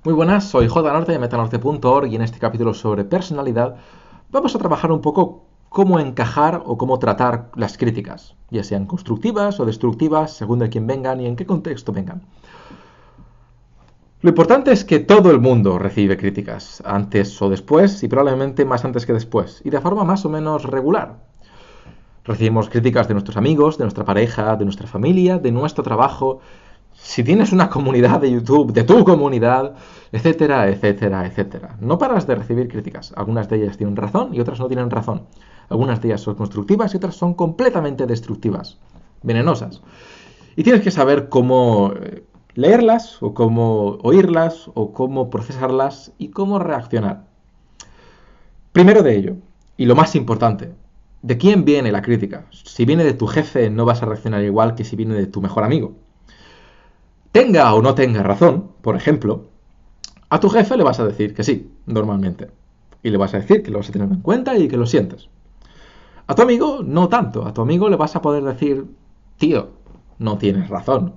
Muy buenas, soy J. Norte de metanorte.org y en este capítulo sobre personalidad vamos a trabajar un poco cómo encajar o cómo tratar las críticas, ya sean constructivas o destructivas, según de quién vengan y en qué contexto vengan. Lo importante es que todo el mundo recibe críticas, antes o después y probablemente más antes que después, y de forma más o menos regular. Recibimos críticas de nuestros amigos, de nuestra pareja, de nuestra familia, de nuestro trabajo. Si tienes una comunidad de YouTube, de tu comunidad, etcétera, etcétera, etcétera. No paras de recibir críticas. Algunas de ellas tienen razón y otras no tienen razón. Algunas de ellas son constructivas y otras son completamente destructivas, venenosas. Y tienes que saber cómo leerlas, o cómo oírlas, o cómo procesarlas y cómo reaccionar. Primero de ello, y lo más importante, ¿de quién viene la crítica? Si viene de tu jefe, no vas a reaccionar igual que si viene de tu mejor amigo. Tenga o no tenga razón, por ejemplo, a tu jefe le vas a decir que sí, normalmente. Y le vas a decir que lo vas a tener en cuenta y que lo sientes. A tu amigo, no tanto. A tu amigo le vas a poder decir, tío, no tienes razón.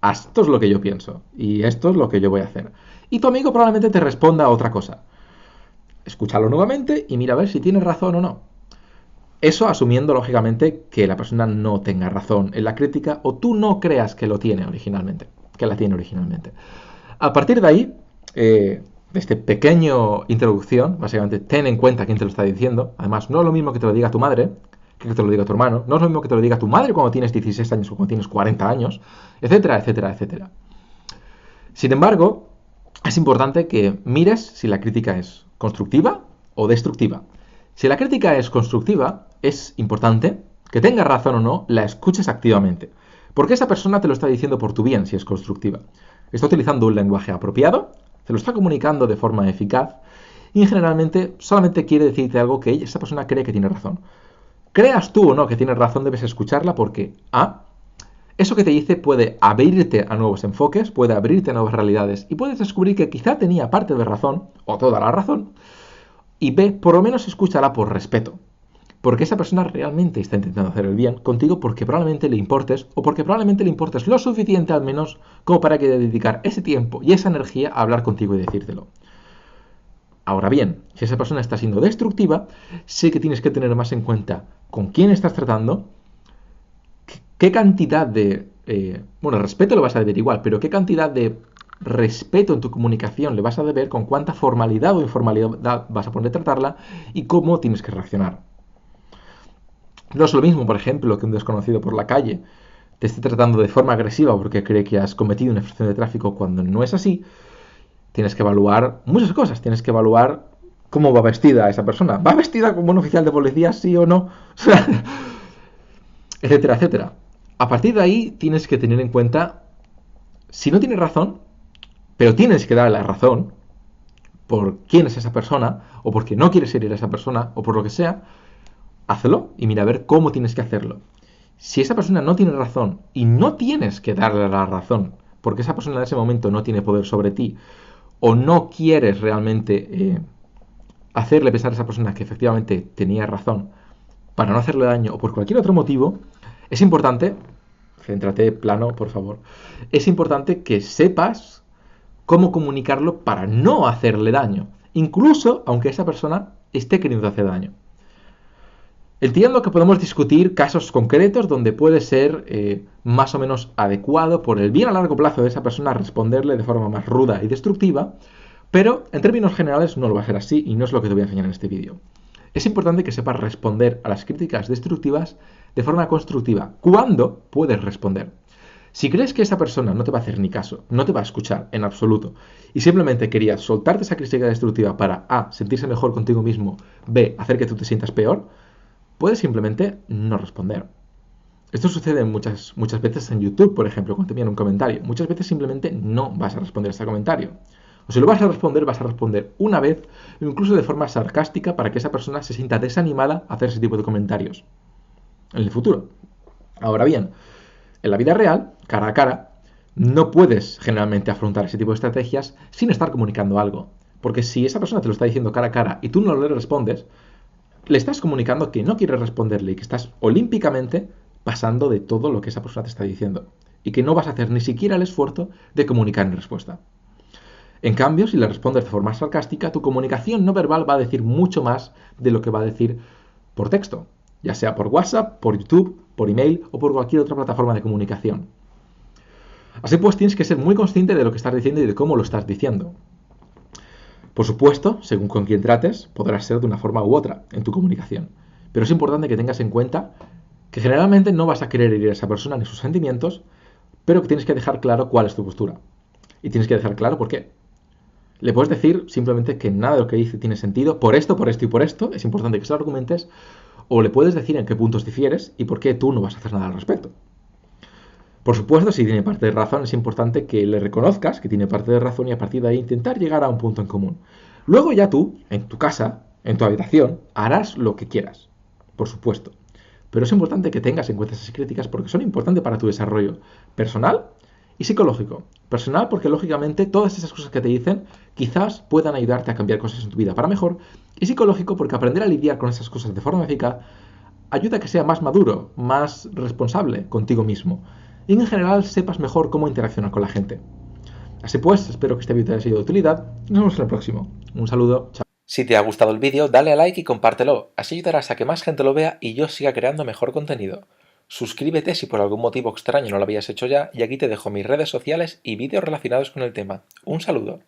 Esto es lo que yo pienso. Y esto es lo que yo voy a hacer. Y tu amigo probablemente te responda a otra cosa. Escúchalo nuevamente y mira a ver si tienes razón o no. Eso asumiendo, lógicamente, que la persona no tenga razón en la crítica o tú no creas que lo tiene originalmente. Que la tiene originalmente. A partir de ahí, de este pequeño introducción, básicamente ten en cuenta quién te lo está diciendo. Además, no es lo mismo que te lo diga tu madre, que te lo diga tu hermano. No es lo mismo que te lo diga tu madre cuando tienes 16 años o cuando tienes 40 años, etcétera, etcétera, etcétera. Sin embargo, es importante que mires si la crítica es constructiva o destructiva. Si la crítica es constructiva, es importante que tengas razón o no, la escuches activamente. Porque esa persona te lo está diciendo por tu bien si es constructiva. Está utilizando un lenguaje apropiado, te lo está comunicando de forma eficaz y generalmente solamente quiere decirte algo que esa persona cree que tiene razón. Creas tú o no que tienes razón, debes escucharla porque eso que te dice puede abrirte a nuevos enfoques, puede abrirte a nuevas realidades y puedes descubrir que quizá tenía parte de razón o toda la razón. Y B, por lo menos escúchala por respeto. Porque esa persona realmente está intentando hacer el bien contigo porque probablemente le importes o porque probablemente le importes lo suficiente al menos como para que dedicar ese tiempo y esa energía a hablar contigo y decírtelo. Ahora bien, si esa persona está siendo destructiva, sé que tienes que tener más en cuenta con quién estás tratando, qué cantidad de... respeto lo vas a deber igual, pero qué cantidad de respeto en tu comunicación le vas a deber, con cuánta formalidad o informalidad vas a poner a tratarla y cómo tienes que reaccionar. No es lo mismo, por ejemplo, que un desconocido por la calle te esté tratando de forma agresiva porque cree que has cometido una infracción de tráfico cuando no es así. Tienes que evaluar muchas cosas. Tienes que evaluar cómo va vestida esa persona. ¿Va vestida como un oficial de policía, sí o no? Etcétera, etcétera. A partir de ahí tienes que tener en cuenta, si no tienes razón, pero tienes que darle la razón por quién es esa persona, o porque no quieres herir a esa persona, o por lo que sea, hazlo y mira a ver cómo tienes que hacerlo. Si esa persona no tiene razón y no tienes que darle la razón, porque esa persona en ese momento no tiene poder sobre ti, o no quieres realmente hacerle pensar a esa persona que efectivamente tenía razón para no hacerle daño o por cualquier otro motivo, es importante, céntrate plano, por favor, es importante que sepas cómo comunicarlo para no hacerle daño, incluso aunque esa persona esté queriendo hacer daño. Entiendo que podemos discutir casos concretos donde puede ser más o menos adecuado por el bien a largo plazo de esa persona responderle de forma más ruda y destructiva, pero en términos generales no lo va a ser así y no es lo que te voy a enseñar en este vídeo. Es importante que sepas responder a las críticas destructivas de forma constructiva. ¿Cuándo puedes responder? Si crees que esa persona no te va a hacer ni caso, no te va a escuchar en absoluto, y simplemente quería soltarte esa crítica destructiva para A, sentirse mejor contigo mismo, B, hacer que tú te sientas peor, puedes simplemente no responder. Esto sucede muchas veces en YouTube, por ejemplo, cuando te envían un comentario. Muchas veces simplemente no vas a responder a ese comentario. O si lo vas a responder una vez, o incluso de forma sarcástica para que esa persona se sienta desanimada a hacer ese tipo de comentarios en el futuro. Ahora bien, en la vida real, cara a cara, no puedes generalmente afrontar ese tipo de estrategias sin estar comunicando algo. Porque si esa persona te lo está diciendo cara a cara y tú no le respondes, le estás comunicando que no quieres responderle y que estás olímpicamente pasando de todo lo que esa persona te está diciendo y que no vas a hacer ni siquiera el esfuerzo de comunicar en respuesta. En cambio, si le respondes de forma sarcástica, tu comunicación no verbal va a decir mucho más de lo que va a decir por texto, ya sea por WhatsApp, por YouTube, por email o por cualquier otra plataforma de comunicación. Así pues, tienes que ser muy consciente de lo que estás diciendo y de cómo lo estás diciendo. Por supuesto, según con quién trates, podrás ser de una forma u otra en tu comunicación. Pero es importante que tengas en cuenta que generalmente no vas a querer herir a esa persona ni sus sentimientos, pero que tienes que dejar claro cuál es tu postura. Y tienes que dejar claro por qué. Le puedes decir simplemente que nada de lo que dice tiene sentido, por esto y por esto, es importante que se lo argumentes, o le puedes decir en qué puntos difieres y por qué tú no vas a hacer nada al respecto. Por supuesto, si tiene parte de razón, es importante que le reconozcas que tiene parte de razón y a partir de ahí intentar llegar a un punto en común. Luego ya tú, en tu casa, en tu habitación, harás lo que quieras, por supuesto. Pero es importante que tengas en cuenta esas críticas porque son importantes para tu desarrollo personal y psicológico. Personal porque lógicamente todas esas cosas que te dicen quizás puedan ayudarte a cambiar cosas en tu vida para mejor. Y psicológico porque aprender a lidiar con esas cosas de forma eficaz ayuda a que sea más maduro, más responsable contigo mismo y en general sepas mejor cómo interaccionar con la gente. Así pues, espero que este vídeo te haya sido de utilidad y nos vemos en el próximo. Un saludo, chao. Si te ha gustado el vídeo, dale a like y compártelo, así ayudarás a que más gente lo vea y yo siga creando mejor contenido. Suscríbete si por algún motivo extraño no lo habías hecho ya y aquí te dejo mis redes sociales y vídeos relacionados con el tema. Un saludo.